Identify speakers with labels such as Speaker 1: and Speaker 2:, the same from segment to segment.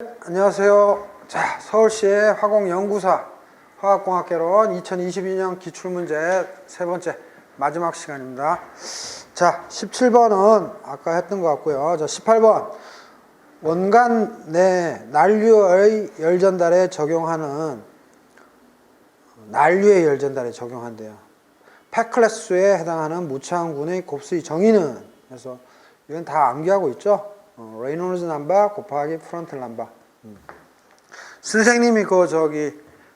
Speaker 1: 안녕하세요. 자, 서울시의 화공연구사 화학공학개론 2022년 기출문제 세 번째 마지막 시간입니다. 자, 17번은 아까 했던 것 같고요. 자, 18번 원간 내 난류의 열전달에 적용하는 난류의 열전달에 적용한대요. 팩클래스에 해당하는 무차항군의 곱수의 정의는, 그래서 이건 다 암기하고 있죠. 레이놀즈 넘버 곱하기 프론트 넘버. 선생님이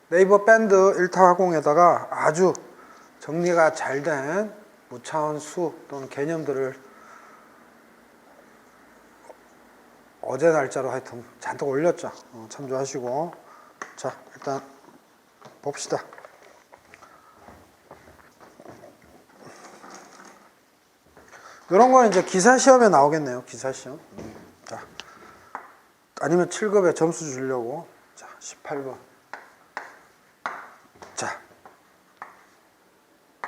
Speaker 1: 네이버 밴드 1타 화공에다가 아주 정리가 잘 된 무차원 수 또는 개념들을 어제 날짜로 하여튼 잔뜩 올렸죠. 참조하시고. 자, 일단 봅시다. 이런 건 이제 기사 시험에 나오겠네요. 기사 시험. 자, 아니면 7급에 점수 주려고. 자, 18번. 자,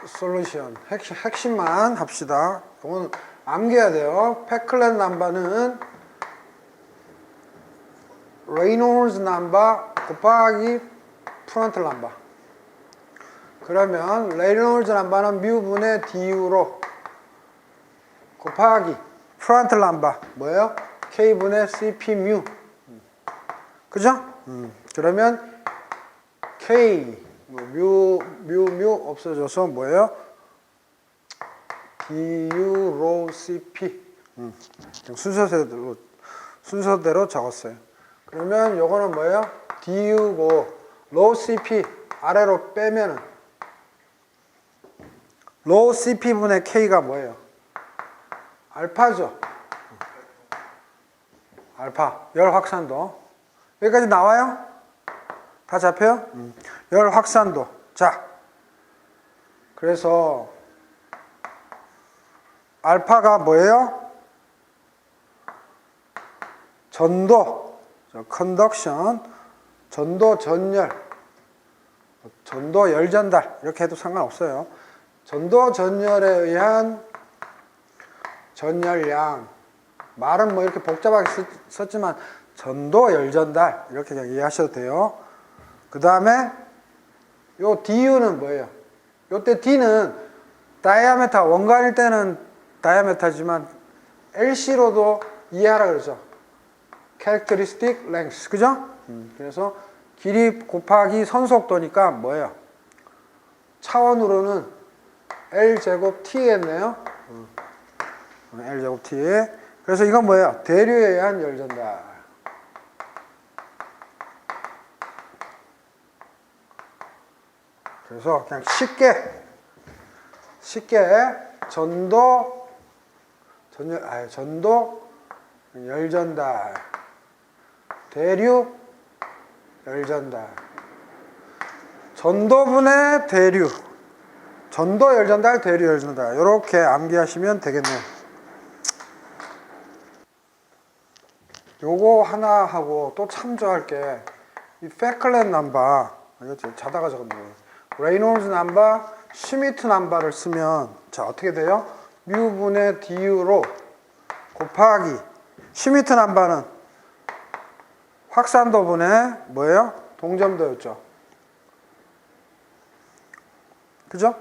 Speaker 1: 솔루션. 핵심만 합시다. 이건 암기해야 돼요. 팩클렛 넘버는 레이놀즈 넘버 곱하기 프론트 넘버. 그러면 레이놀즈 넘버는 뮤분의 du로 곱하기 프론트 넘버 뭐예요? K분의 CP 뮤. 그죠? 그러면 K 뮤 없어져서 뭐예요? du 로 CP. 순서대로 적었어요. 그러면 요거는 뭐예요? du고 로 CP 아래로 빼면은 로 CP분의 K가 뭐예요? 알파죠. 알파, 열 확산도. 여기까지 나와요? 다 잡혀요? 열 확산도. 자, 그래서 알파가 뭐예요? 전도, 컨덕션, 전도 전열, 전도 열전달 이렇게 해도 상관없어요. 전도 전열에 의한 전열량. 말은 뭐 이렇게 복잡하게 썼지만 전도 열전달 이렇게 그냥 이해하셔도 돼요. 그 다음에 요 du는 뭐예요? 요때 d는 다이아메타, 원간일 때는 다이아메타지만 LC로도 이해하라 그러죠. characteristic length. 그죠? 그래서 길이 곱하기 선속도니까 뭐예요? 차원으로는 L제곱 T겠네요. L제곱 T. 그래서 이건 뭐예요? 대류에 의한 열전달. 그래서 그냥 쉽게 전도 열전달, 대류 열전달, 전도분의 대류, 전도 열전달, 대류 열전달 이렇게 암기하시면 되겠네요. 요거 하나 하고 또 참조할 게 이 팩클렛 넘버, 이거 자다가 적었네요. 레이놀즈 넘버, 슈미트 넘버를 쓰면 자 어떻게 돼요? 뮤분의 du로 곱하기 슈미트 넘버는 확산도분의 뭐예요? 동점도였죠. 그죠?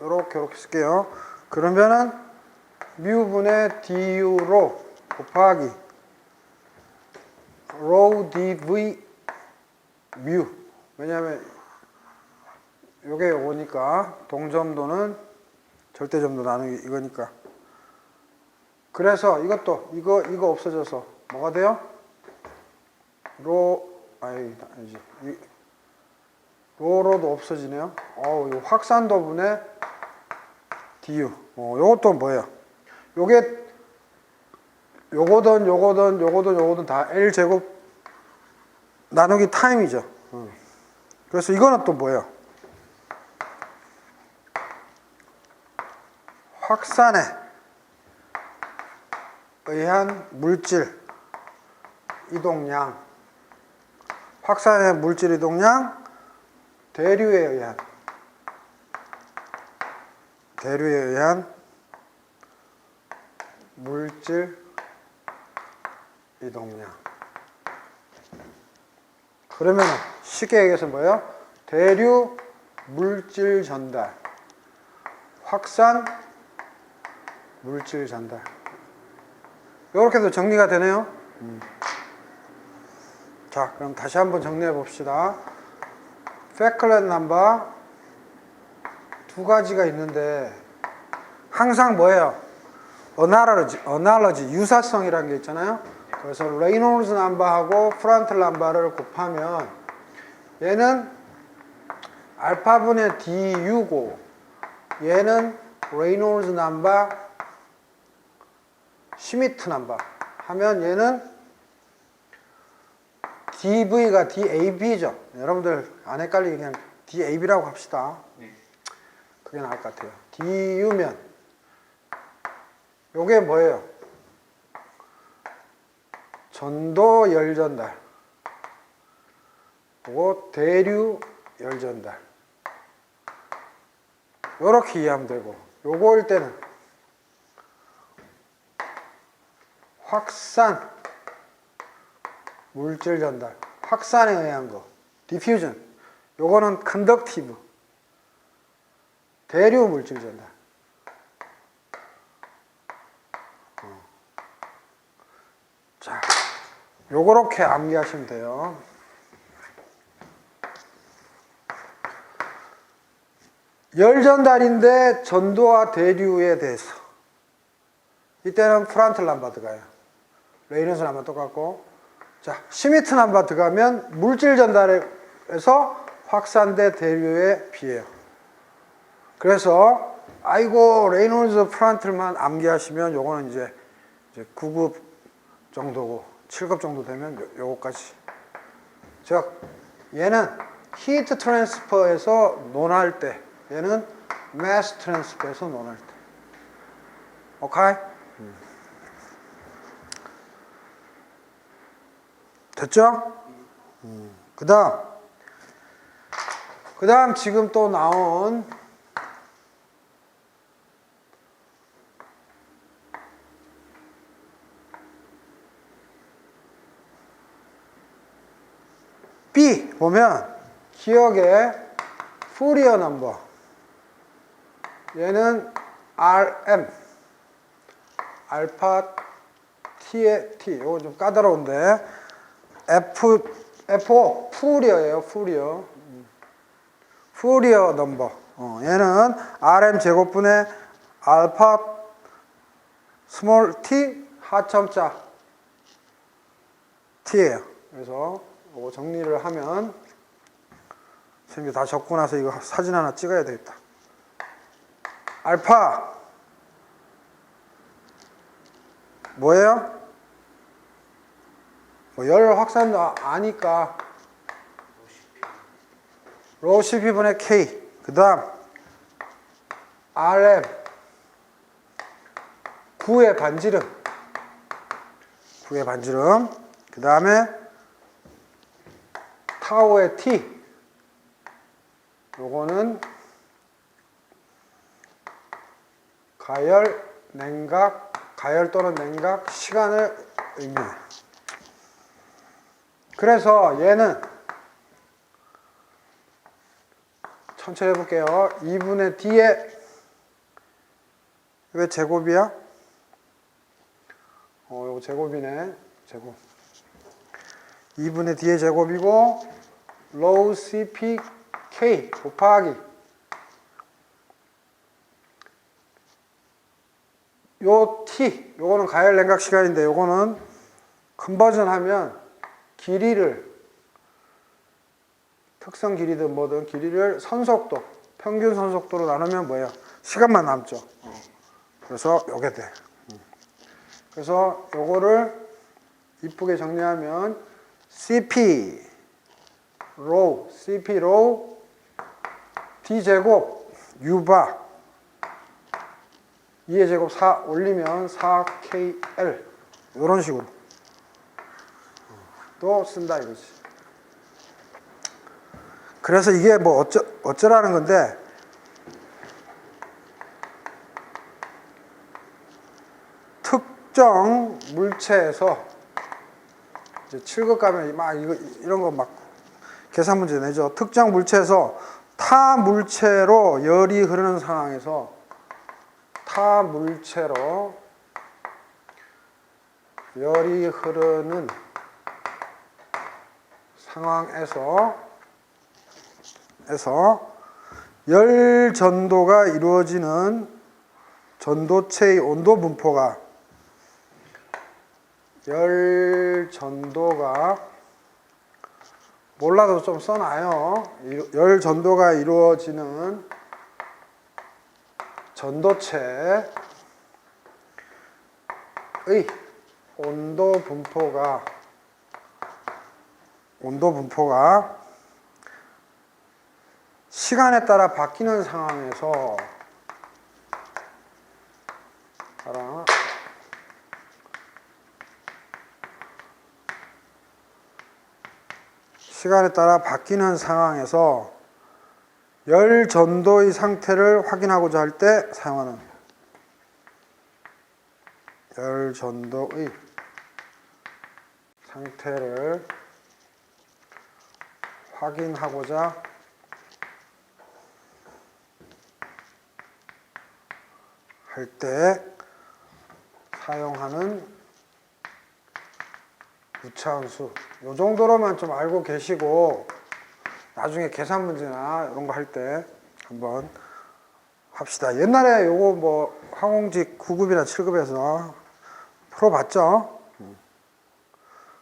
Speaker 1: 이렇게 쓸게요. 그러면은 뮤분의 du로 곱하기 rho dv 뮤. 왜냐하면 요게 요거니까 동점도는 절대점도 나누기 이거니까. 그래서 이것도 이거 없어져서 뭐가 돼요? 아니지. 로로도 없어지네요. 요 확산도분의 du. 요것도 뭐예요? 요게 요거든 다 L제곱 나누기 타임이죠. 그래서 이거는 또 뭐예요? 확산에 의한 물질 이동량. 확산의 물질 이동량, 대류에 의한 물질 이동량. 그러면 쉽게 얘기해서 뭐예요? 대류 물질 전달, 확산 물질 전달. 이렇게도 정리가 되네요. 자, 그럼 다시 한번 정리해 봅시다. 페클렛 넘버 두 가지가 있는데 항상 뭐예요? 어날러지, 유사성이라는 게 있잖아요. 그래서 레이놀즈 넘버하고 프란틀 넘버를 곱하면 얘는 알파분의 du고 얘는 레이놀즈 넘버 슈미트 넘버 하면 얘는 dv가 dab죠. 여러분들 안 헷갈리게 그냥 dab라고 합시다. 그게 나을 것 같아요. du면 요게 뭐예요? 전도 열전달, 요거 대류 열전달. 요렇게 이해하면 되고, 요거일 때는 확산 물질 전달, 확산에 의한 거, 디퓨전. 요거는 컨덕티브, 대류 물질 전달. 자, 요렇게 암기하시면 돼요. 열전달인데 전도와 대류에 대해서 이때는 프란틀 넘버 들어가요. 레이넌스 넘버 똑같고. 자, 슈미트 넘버 들어가면 물질 전달에서 확산대 대류에 비해요. 그래서 아이고 레이놀즈 프란틀만 암기하시면 요거는 이제 9급 정도고 7급 정도 되면 요거까지. 즉 얘는 히트 트랜스퍼에서 논할 때, 얘는 마스 트랜스퍼에서 논할 때. 오케이? 됐죠? 그 다음 지금 또 나온 B 보면 기억에 푸리어 넘버, 얘는 RM 알파 T의 T, 이거 좀 까다로운데 F5 푸리어예요. 푸리어 넘버. 얘는 RM 제곱분의 알파 스몰 t 하첨자 t예요. 그래서 이거 정리를 하면 선생님이 다 적고 나서 이거 사진 하나 찍어야 되겠다. 알파 뭐예요? 뭐 열 확산도 아니까 로 CP분의 K. 그 다음 RM 9의 반지름. 그 다음에 타우의 T. 요거는 가열, 냉각, 가열 또는 냉각 시간을 의미해요. 그래서 얘는 천천히 해볼게요. 2분의 D의 왜 제곱이야? 요거 제곱이네. 제곱. 2분의 D의 제곱이고 로우 CPK 곱하기 요 T, 요거는 가열 냉각 시간인데 요거는 컨버전 하면 길이를 특성 길이든 뭐든 길이를 선속도, 평균 선속도로 나누면 뭐예요? 시간만 남죠. 그래서 요게 돼. 그래서 요거를 이쁘게 정리하면 CP 로우 D 제곱 U바 2의 제곱 4 올리면 4KL 이런 식으로 또 쓴다 이거지. 그래서 이게 뭐 어쩌라는 건데 특정 물체에서 이제 7급 가면 막 이런 거 막 계산 문제 내죠. 특정 물체에서 타 물체로 열이 흐르는 상황에서 타 물체로 열이 흐르는 상황에서 열 전도가 이루어지는 전도체의 온도 분포가 열 전도가 몰라도 좀 써놔요. 열 전도가 이루어지는 전도체의 온도 분포가 시간에 따라 바뀌는 상황에서 열 전도의 상태를 확인하고자 할 때 사용하는 열 전도의 상태를 확인하고자 할 때 사용하는 무차함수. 이 정도로만 좀 알고 계시고 나중에 계산 문제나 이런 거 할 때 한번 합시다. 옛날에 요거 뭐 항공직 9급이나 7급에서 풀어봤죠. 그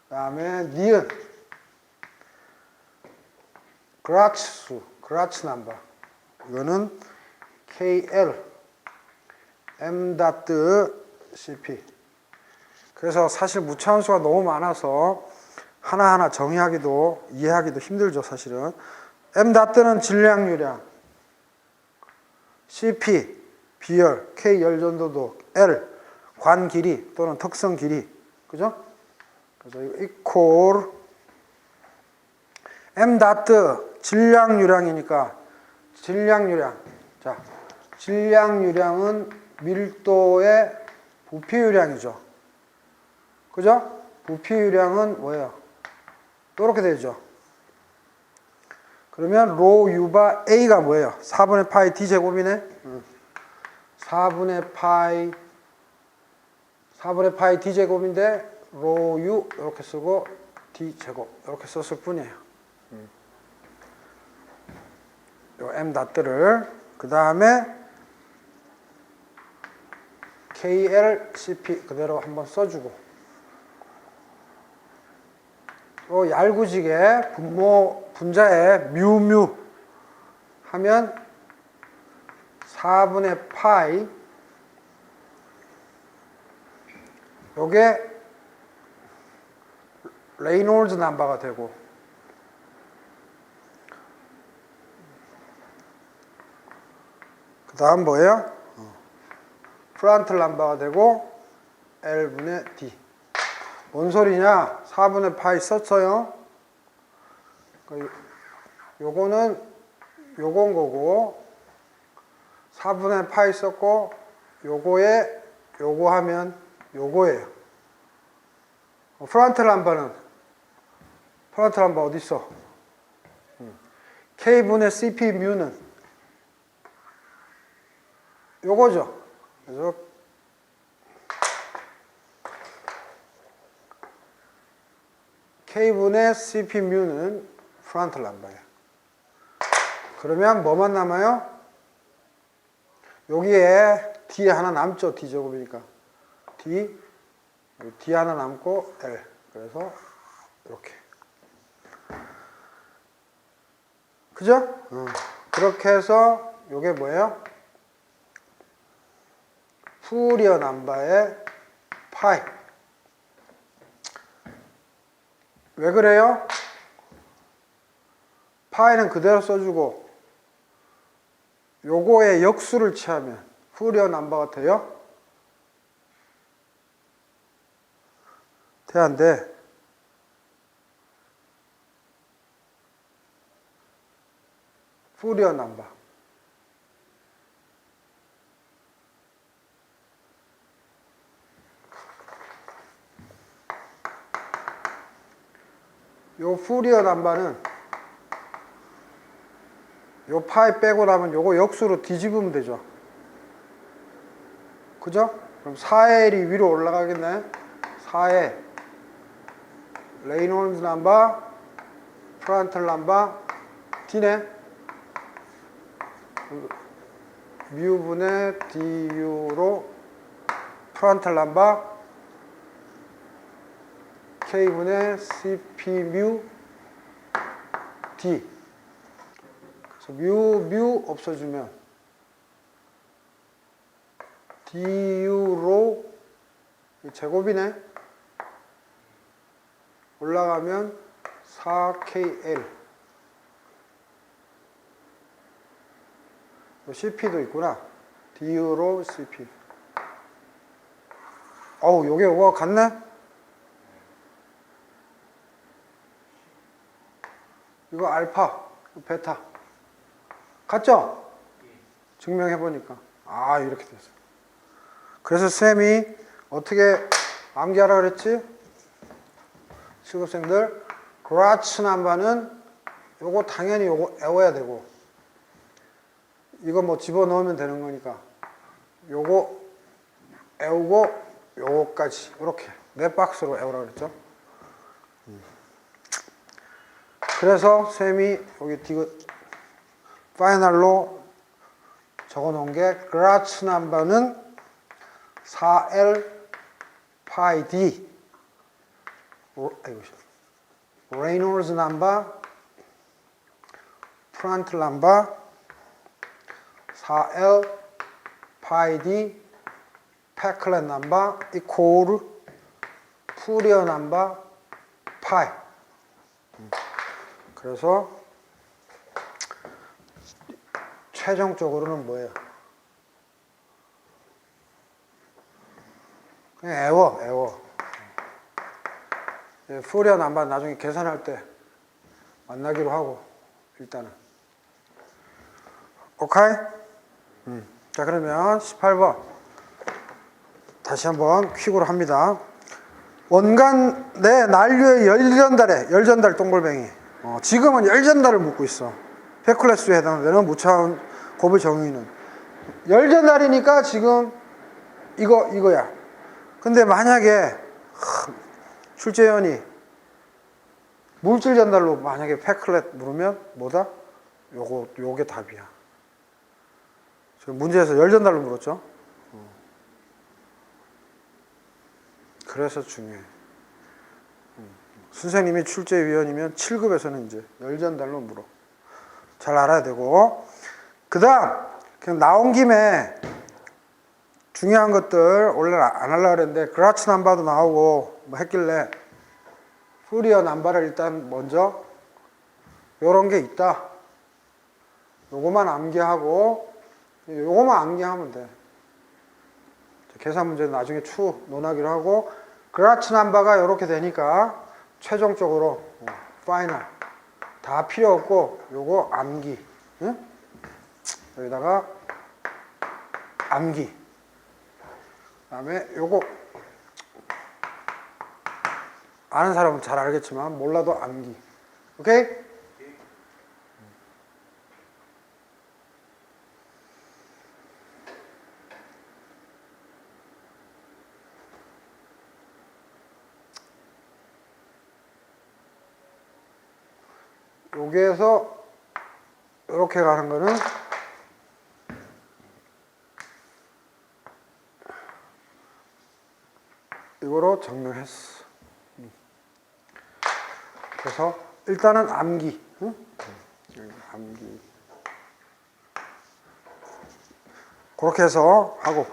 Speaker 1: 다음에 니은 그라츠수, 그라츠 넘버. 이거는 KL m.cp. 그래서 사실 무차함수가 너무 많아서 하나하나 정의하기도 이해하기도 힘들죠, 사실은. m.는 질량유량, cp 비열, k 열전도도, l 관 길이 또는 특성 길이, 그죠? 그래서 이거 equal m. 질량유량이니까 질량유량. 자, 질량유량은 밀도의 부피유량이죠. 그죠? 부피유량은 뭐예요? 이렇게 되죠. 그러면 로 유바 A가 뭐예요? 4분의 파이 D제곱이네? 4분의 파이 D제곱인데 로 U 이렇게 쓰고 D제곱 이렇게 썼을 뿐이에요. 요 M.를 그 다음에 KLCP 그대로 한번 써주고 또 얄궂게 분자에 뮤 하면 4분의 파이 요게 레이놀즈 넘버가 되고 그 다음 뭐예요? 프란틀 넘버가 되고 L분의 D. 뭔 소리냐? 4분의 파이 썼어요. 요거는 요건 거고 4분의 파이 썼고 요거에 요거 하면 요거예요. 프란틀 넘버 어디 있어? K분의 CP 뮤는 요거죠. 그래서 K분의 CP 뮤는 프란틀 넘버예요. 그러면 뭐만 남아요? 여기에 D 하나 남죠. D제곱이니까. D 하나 남고 L. 그래서 이렇게. 그죠? 그렇게 해서 요게 뭐예요? 푸리어 넘버의 파이. 왜 그래요? 파이는 그대로 써주고 요거의 역수를 취하면 푸리어 넘버가 돼요? 돼, 안 돼? 푸리어 넘버. 요 푸리어 넘버는 요 파이 빼고 나면 요거 역수로 뒤집으면 되죠. 그죠? 그럼 4L이 위로 올라가겠네. 4L 레이놀즈 넘버 프론탈 넘버 D네. 뮤분의 DU로 프론탈 넘버 K분의 CP 뮤 D. 그래서 뮤 없어지면 DU로 제곱이네. 올라가면 4KL. CP도 있구나. DU로 CP. 어우, 요거 같네? 이거 알파, 베타. 같죠? 증명해보니까. 아, 이렇게 됐어요. 그래서 쌤이 어떻게 암기하라 그랬지? 시급생들, 그라츠 넘버는 요거 당연히 요거 외워야 되고, 이거 뭐 집어넣으면 되는 거니까, 요거 외우고, 요거까지. 이렇게. 네 박스로 외우라 그랬죠? 그래서 쌤이 여기 디귿 파이널로 적어 놓은 게 그라츠 넘버는 4L 파이 D 레이놀즈 넘버 프론탈 넘버 4L 파이 D 패클렛 넘버 이코르 푸리어 넘버 파이. 그래서 최종적으로는 뭐예요? 그냥 애워. 푸리어 넘버 나중에 계산할 때 만나기로 하고 일단은. 오케이? 자, 그러면 18번 다시 한번 퀵으로 합니다. 원간 내 난류의 열전달 동글뱅이. 지금은 열전달을 묻고 있어. 페클레스에 해당되는 무차원 곱의 정의는 열전달이니까 지금 이거야. 근데 만약에 출제연이 물질 전달로 만약에 페클렛 물으면 뭐다? 요게 답이야. 지금 문제에서 열전달로 물었죠. 그래서 중요해. 선생님이 출제위원이면 7급에서는 이제 열전달로 물어. 잘 알아야 되고. 그 다음, 그냥 나온 김에 중요한 것들 원래 안 하려고 그랬는데, 그라츠 넘버도 나오고 뭐 했길래, 푸리어 넘버를 일단 먼저, 요런 게 있다. 요거만 암기하고, 요거만 암기하면 돼. 계산 문제는 나중에 추후 논하기로 하고, 그라츠 넘버가 요렇게 되니까, 최종적으로, 파이널. 다 필요 없고, 요거 암기. 응? 여기다가, 암기. 그 다음에 요거, 아는 사람은 잘 알겠지만, 몰라도 암기. 오케이? 여기에서 이렇게 가는 거는 이거로 증명했어. 그래서 일단은 암기. 응? 암기. 그렇게 해서 하고,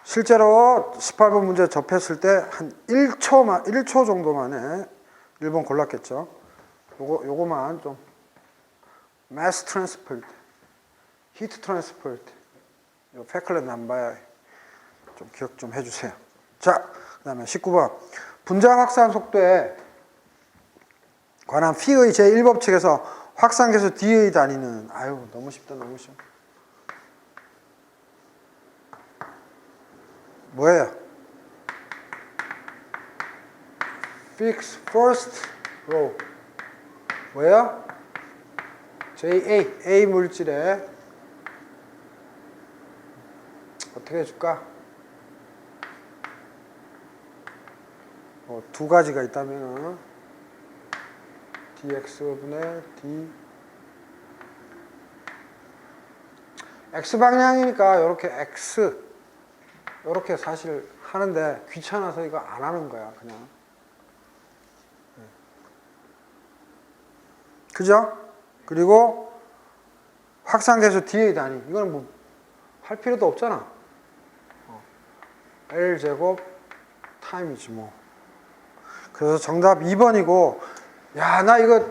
Speaker 1: 실제로 18번 문제 접했을 때 한 1초 정도 만에 1번 골랐겠죠. 요거만 좀 mass transport, heat transport, 요 페클렛 넘버야 좀 기억 좀 해주세요. 자, 그 다음에 19번 분자 확산 속도에 관한 피의 제1법칙에서 확산계수 D의 단위는, 아유 너무 쉽다. 너무 쉬워. 뭐예요? fix first row. 뭐예요? A 물질에 어떻게 해줄까? 두 가지가 있다면 dx분의 d x 방향이니까 이렇게 x 이렇게 사실 하는데 귀찮아서 이거 안 하는 거야 그냥. 그죠? 그리고 확산계수 dA 단위 이거는 뭐 할 필요도 없잖아. L제곱 타임이지 뭐. 그래서 정답 2번이고, 야, 나 이거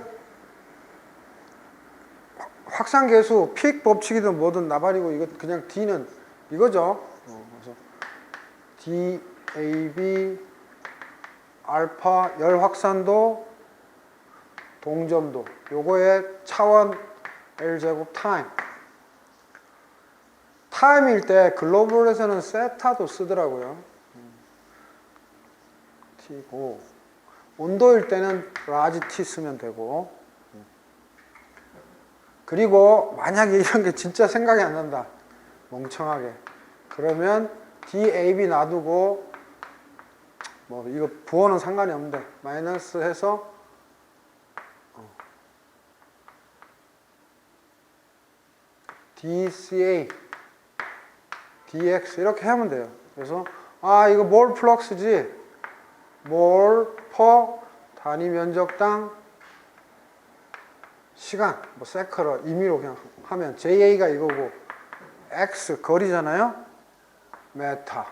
Speaker 1: 확산계수 픽 법칙이든 뭐든 나발이고 이거 그냥 D는 이거죠. 그래서 DAB 알파 열 확산도 동점도 요거의 차원 L제곱 타임. 타임일 때 글로벌에서는 세타도 쓰더라고요. T고 온도일 때는 라지 T 쓰면 되고. 그리고 만약에 이런 게 진짜 생각이 안 난다 멍청하게 그러면 DAB 놔두고 뭐 이거 부호는 상관이 없는데 마이너스 해서 DCA DX 이렇게 하면 돼요. 그래서 아 이거 몰 플럭스지 몰 퍼 단위 면적당 시간 뭐 세크러 임의로 그냥 하면 JA가 이거고 X 거리잖아요. 메타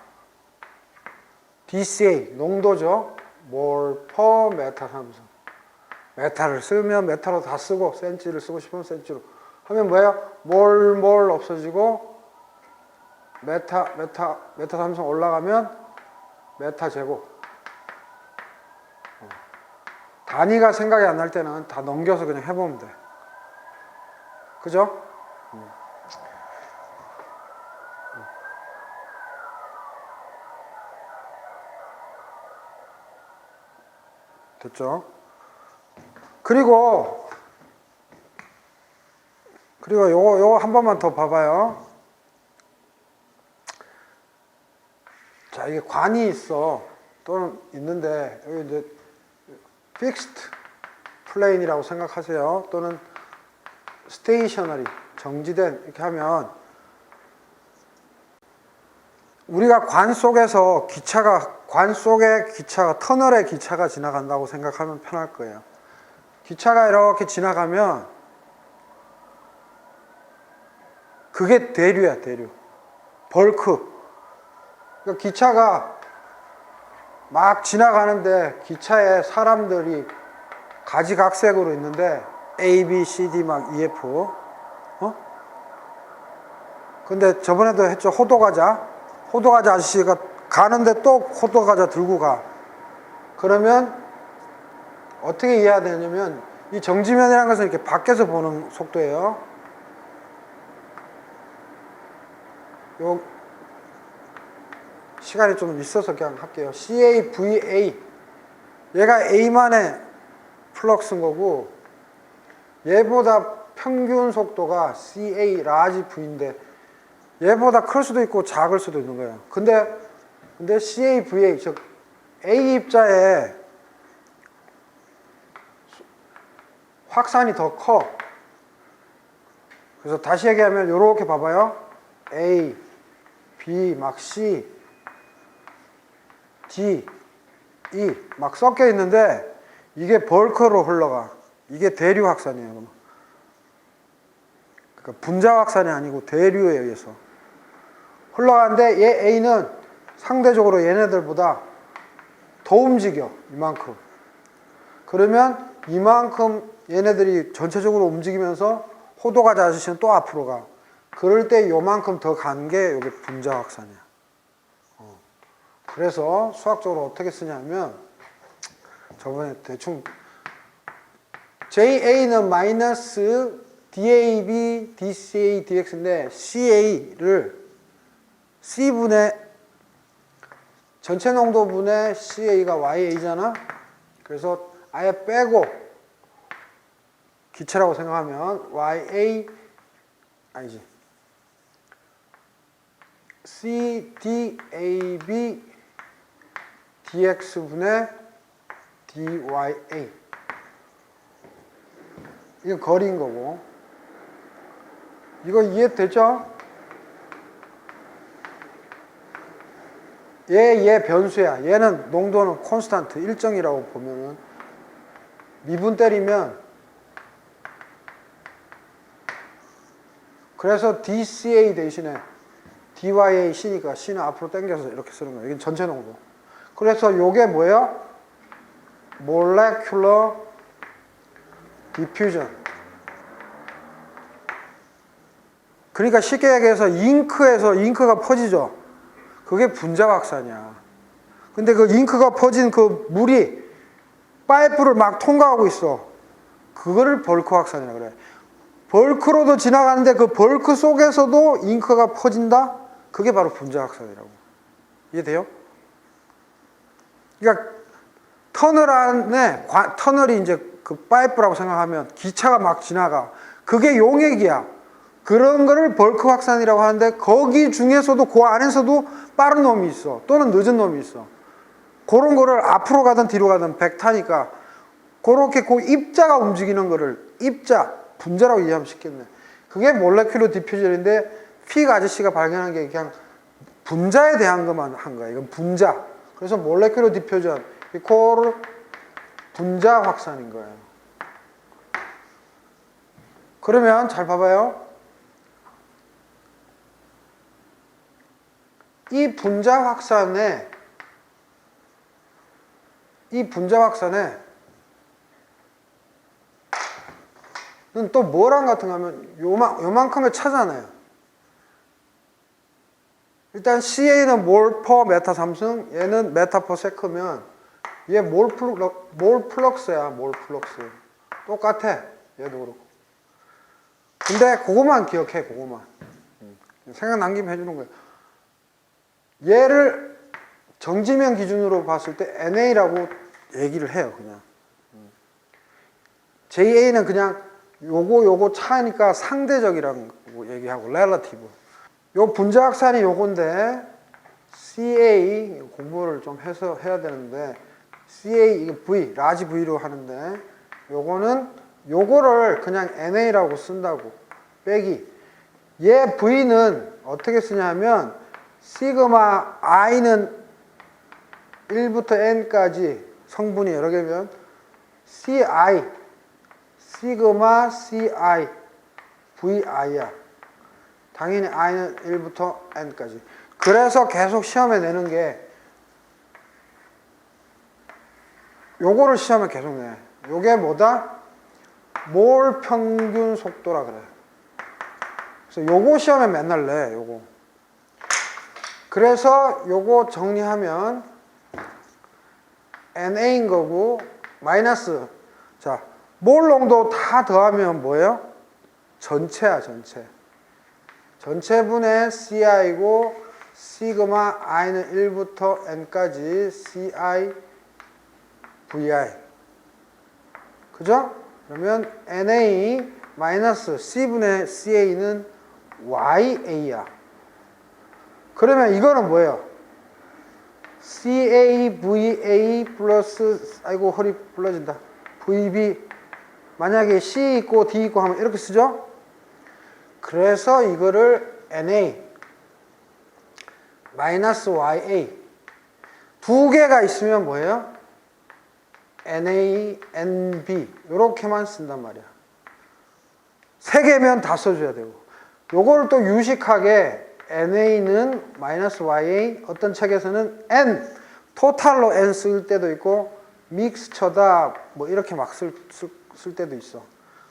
Speaker 1: DCA 농도죠. 몰 퍼 메타 삼성 메타를 쓰면 메타로 다 쓰고 센치를 쓰고 싶으면 센치로 하면 뭐예요? 몰 없어지고 메타 삼성 올라가면 메타 제곱. 단위가 생각이 안 날 때는 다 넘겨서 그냥 해보면 돼. 그죠? 됐죠? 그리고 요거 한 번만 더 봐봐요. 자, 이게 관이 있어. 또는 있는데, 여기 이제, fixed plane이라고 생각하세요. 또는 stationary, 정지된, 이렇게 하면, 우리가 관 속에서 관 속에 기차가, 터널에 기차가 지나간다고 생각하면 편할 거예요. 기차가 이렇게 지나가면, 그게 대류야, 대류. 벌크. 그러니까 기차가 막 지나가는데 기차에 사람들이 가지각색으로 있는데 A, B, C, D 막 EF 근데 저번에도 했죠. 호두과자 아저씨가 가는데 또 호두과자 들고 가. 그러면 어떻게 이해해야 되냐면 이 정지면이라는 것은 이렇게 밖에서 보는 속도예요. 시간이 좀 있어서 그냥 할게요. CA, VA. 얘가 A만의 플럭스인 거고, 얘보다 평균 속도가 CA, 라지 V인데, 얘보다 클 수도 있고 작을 수도 있는 거예요. 근데 CA, VA, 즉, A 입자에 확산이 더 커. 그래서 다시 얘기하면, 요렇게 봐봐요. A, B, 막 C, D, E 막 섞여 있는데 이게 벌크로 흘러가. 이게 대류 확산이에요. 그러니까 분자 확산이 아니고 대류에 의해서 흘러가는데 얘 A는 상대적으로 얘네들보다 더 움직여. 이만큼. 그러면 이만큼 얘네들이 전체적으로 움직이면서 호두과자 아저씨는 또 앞으로 가. 그럴 때 요만큼 더 간 게 이게 분자 확산이야. 그래서 수학적으로 어떻게 쓰냐면 저번에 대충 JA는 마이너스 DAB, DCA, DX인데 CA를 C분의 전체 농도분의 CA가 YA잖아. 그래서 아예 빼고 기체라고 생각하면 YA 아니지 CDAB dx분의 DYA 이건 거리인 거고 이거 이해되죠? 얘 변수야. 얘는 농도는 콘스탄트 일정이라고 보면은 미분 때리면 그래서 DCA 대신에 DYA C니까 C는 앞으로 당겨서 이렇게 쓰는 거예요. 이건 전체 농도. 그래서 요게 뭐예요? Molecular Diffusion. 그러니까 쉽게 얘기해서 잉크에서 잉크가 퍼지죠. 그게 분자 확산이야. 근데 그 잉크가 퍼진 그 물이 파이프를 막 통과하고 있어. 그거를 벌크 확산이라고 그래. 벌크로도 지나가는데 그 벌크 속에서도 잉크가 퍼진다? 그게 바로 분자 확산이라고. 이해돼요? 그러니까 터널 안에, 터널이 이제 그 파이프라고 생각하면 기차가 막 지나가. 그게 용액이야. 그런 거를 벌크 확산이라고 하는데 거기 중에서도 그 안에서도 빠른 놈이 있어. 또는 늦은 놈이 있어. 그런 거를 앞으로 가든 뒤로 가든 벡터니까 그렇게 그 입자가 움직이는 거를 입자, 분자라고 이해하면 쉽겠네. 그게 몰레큘러 디퓨전인데 픽 아저씨가 발견한 게 그냥 분자에 대한 것만 한 거야. 이건 분자. 그래서 몰레큘러 디퓨전 이코르 분자 확산인 거예요. 그러면 잘 봐봐요. 이 분자 확산에 또 뭐랑 같은 거 하면 요만큼을 차잖아요. 일단 CA는 몰 퍼 메타 삼승, 얘는 메타 퍼 세크면 얘 몰 플럭스야, 몰 플럭스. 똑같아. 얘도 그렇고. 근데 그거만 기억해, 그거만. 생각 난 김에 해주는 거예요. 얘를 정지면 기준으로 봤을 때 NA라고 얘기를 해요, 그냥. JA는 그냥 요거 차이니까 상대적이라고 얘기하고, relative. 요 분자 확산이 요건데, CA, 공부를 좀 해서 해야 되는데, CA, 이게 V, 라지 V로 하는데, 요거를 그냥 NA라고 쓴다고. 빼기. 얘 V는 어떻게 쓰냐면, 시그마 I는 1부터 N까지 성분이 여러 개면, CI, 시그마 CI, VI야. 당연히 I는 1부터 N까지. 그래서 계속 시험에 내는 게 요거를 시험에 계속 내. 요게 뭐다? 몰 평균 속도라 그래. 그래서 요거 시험에 맨날 내. 요거. 그래서 요거 정리하면 NA인 거고 마이너스. 자, 몰 농도 다 더하면 뭐예요? 전체야, 전체. 전체분의 CI고 시그마 I는 1부터 N까지 CI VI. 그죠? 그러면 NA 마이너스 C분의 CA는 YA야. 그러면 이거는 뭐예요? CAVA 플러스, 아이고 허리 불러진다. VB. 만약에 C 있고 D 있고 하면 이렇게 쓰죠? 그래서 이거를 NA 마이너스 YA 두 개가 있으면 뭐예요? NA, NB 이렇게만 쓴단 말이야. 세 개면 다 써줘야 되고 요걸 또 유식하게 NA는 마이너스 YA 어떤 책에서는 N 토탈로 N 쓸 때도 있고 믹스처다 뭐 이렇게 막 쓸 때도 있어.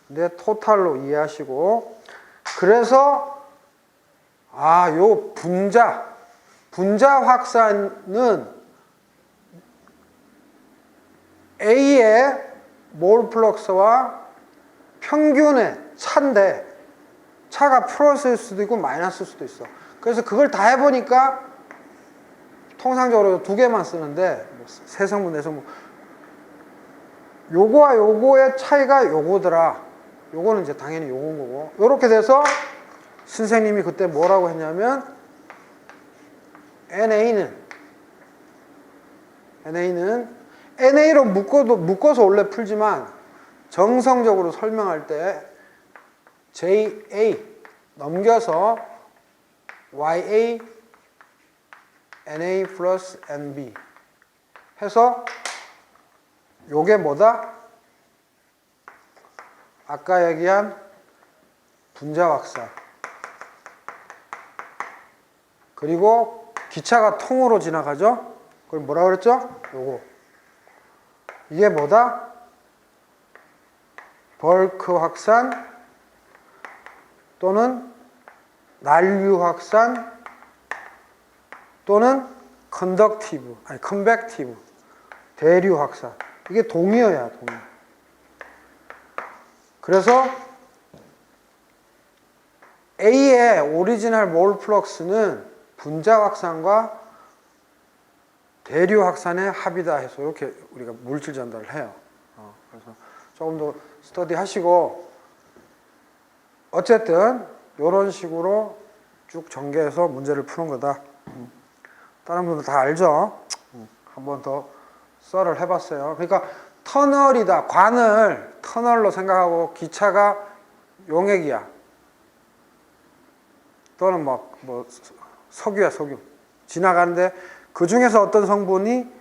Speaker 1: 근데 토탈로 이해하시고 그래서 요 분자 확산은 A의 몰 플럭스와 평균의 차인데 차가 플러스일 수도 있고 마이너스일 수도 있어. 그래서 그걸 다 해보니까 통상적으로 두 개만 쓰는데 뭐 세성분, 내성분 요거와 요거의 차이가 요거더라. 요거는 이제 당연히 요건 거고. 요렇게 돼서 선생님이 그때 뭐라고 했냐면 NA는 NA로 묶어서 원래 풀지만 정성적으로 설명할 때 JA 넘겨서 YA NA 플러스 NB 해서 요게 뭐다? 아까 얘기한 분자 확산. 그리고 기차가 통으로 지나가죠? 그걸 뭐라 그랬죠? 요거. 이게 뭐다? 벌크 확산 또는 난류 확산 또는 컨벡티브 대류 확산. 이게 동의어야, 동의. 그래서 A의 오리지널 몰 플럭스는 분자 확산과 대류 확산의 합이다 해서 이렇게 우리가 물질 전달을 해요. 그래서 조금 더 스터디 하시고 어쨌든 이런 식으로 쭉 전개해서 문제를 푸는 거다. 다른 분들 다 알죠? 한 번 더 썰을 해봤어요. 그러니까 터널이다. 관을 터널로 생각하고 기차가 용액이야. 또는 뭐 석유야, 석유. 지나가는데 그 중에서 어떤 성분이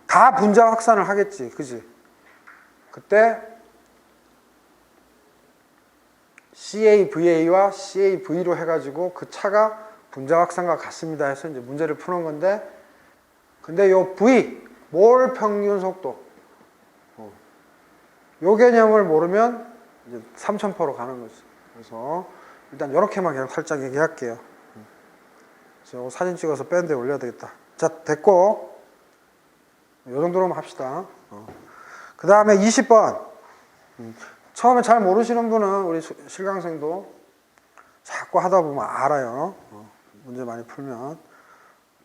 Speaker 1: 다 분자 확산을 하겠지. 그지? 그때 CAVA와 CAV로 해가지고 그 차가 분자 확산과 같습니다 해서 이제 문제를 푸는 건데, 근데 요 V, 몰 평균 속도, 요 개념을 모르면 이제 3000%로 가는 거지. 그래서 일단 이렇게만 그냥 살짝 얘기할게요. 그래서 사진 찍어서 밴드에 올려야 되겠다. 자, 됐고. 요 정도로만 합시다. 그 다음에 20번. 처음에 잘 모르시는 분은 우리 실강생도 자꾸 하다 보면 알아요. 문제 많이 풀면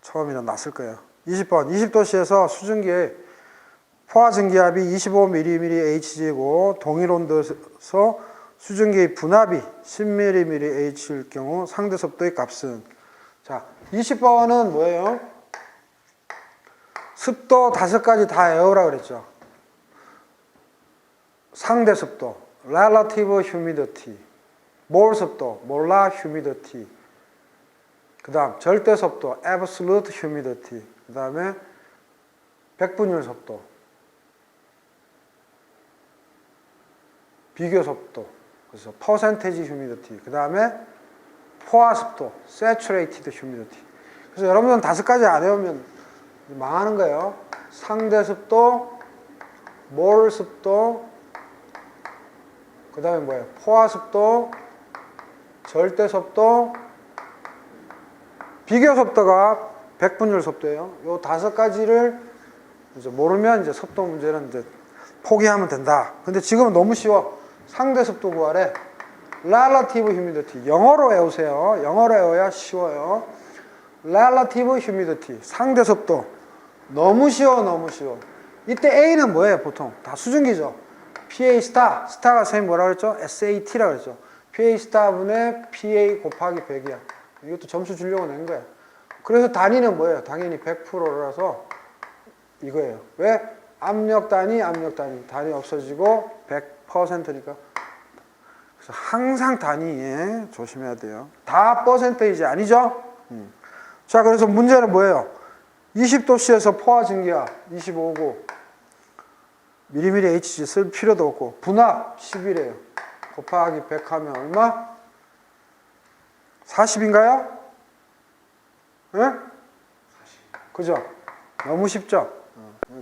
Speaker 1: 처음이라 낯을 거예요. 20번 20도씨에서 수증기의 포화 증기압이 25mmHg고 동일 온도에서 수증기의 분압이 10mmH일 경우 상대 습도의 값은. 자, 20번은 뭐예요? 습도 5가지 다 외우라 그랬죠. 상대 습도, relative humidity, 몰 습도, molar humidity, 그 다음 절대 습도, absolute humidity, 그 다음에 백분율 습도, 비교 습도, 그래서 percentage humidity, 그 다음에 포화 습도, saturated humidity. 그래서 여러분은 5가지 안 외우면 망하는 거예요. 상대 습도, 몰 습도, 그 다음에 뭐예요? 포화 습도, 절대 습도, 비교 습도가 백분율 습도예요. 요 5가지를 이제 모르면 이제 습도 문제는 이제 포기하면 된다. 근데 지금은 너무 쉬워. 상대 습도 구하래. relative humidity. 영어로 외우세요. 영어로 외워야 쉬워요. relative humidity. 상대 습도. 너무 쉬워, 너무 쉬워. 이때 A는 뭐예요, 보통? 다 수증기죠. PA 스타. 스타가 선생님 뭐라 그랬죠? SAT라고 그랬죠. PA 스타분의 PA 곱하기 100이야. 이것도 점수 주려고 낸 거야. 그래서 단위는 뭐예요? 당연히 100%라서 이거예요. 왜? 압력 단위, 단위 없어지고 100%니까. 그래서 항상 단위에 조심해야 돼요. 다 퍼센테이지 아니죠? 자, 그래서 문제는 뭐예요? 20도씨에서 포화 증기압 25고 mmHg 쓸 필요도 없고 분압 10이래요. 곱하기 100 하면 얼마? 40인가요? 예? 40. 그죠? 너무 쉽죠?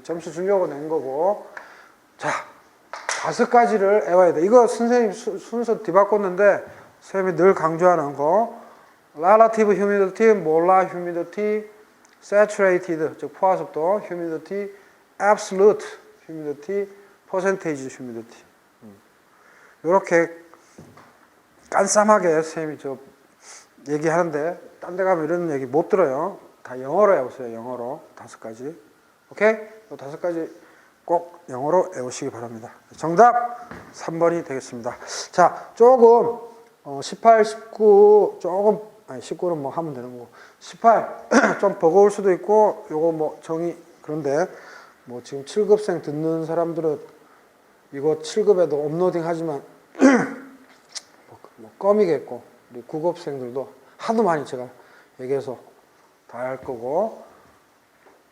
Speaker 1: 점수 주려고 낸 거고. 자, 5가지를 외워야 돼. 이거 선생님 순서 뒤바꿨는데 선생님이 늘 강조하는 거. relative humidity, molar humidity, saturated, 즉 포화습도, humidity, absolute humidity, percentage humidity. 이렇게 깐쌈하게 선생님이 저 얘기하는데 딴 데 가면 이런 얘기 못 들어요. 다 영어로 외우세요. 영어로 5가지. 오케이? 이 5가지 꼭 영어로 외우시기 바랍니다. 정답 3번이 되겠습니다. 자, 조금 18, 19 조금 아니 19는 뭐 하면 되는 거고 18 좀 버거울 수도 있고 요거 뭐 정의 그런데 뭐 지금 7급생 듣는 사람들은 이거 7급에도 업로딩 하지만 뭐 껌이겠고 우리 9급생들도 하도 많이 제가 얘기해서 다 할 거고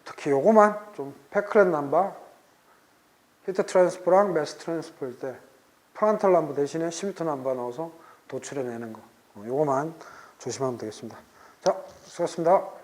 Speaker 1: 특히 요거만 좀 패클렛 넘버 히트 트랜스퍼랑 매스 트랜스퍼일 때 프론탈 넘버 대신에 시미트 넘버 넣어서 도출해내는 거 요거만 조심하면 되겠습니다. 자, 수고하셨습니다.